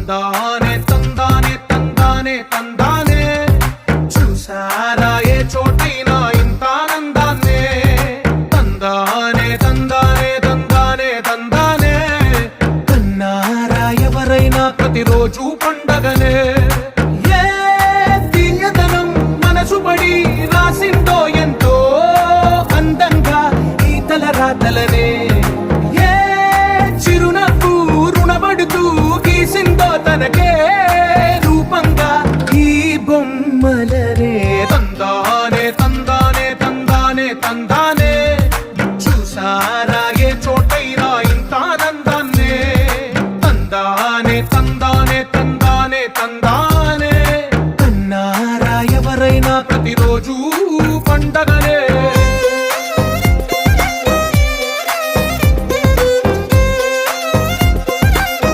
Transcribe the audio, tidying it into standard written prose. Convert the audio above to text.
తందానే తందానే తందానే తందానే చూసారా ఏ చోటైనా ఇంత ఆనందాన్నే తందానే తందానే తందానే తందానే కన్నారా ఎవరైనా ప్రతిరోజు పండగనే ఏ తీయదనం మనసు పడి రాసిందో ఎంతో అందంగా ఈ తలరాతలనే ఏ చిరునవ్వు రుణపడుతూ గీసిందో తనకే రూపంగా ఈ బొమ్మలనే తందానే తందానే తందానే తందానే చూసారా ఏ చోటైనా ఇంత ఆనందాన్నే తందానే తందా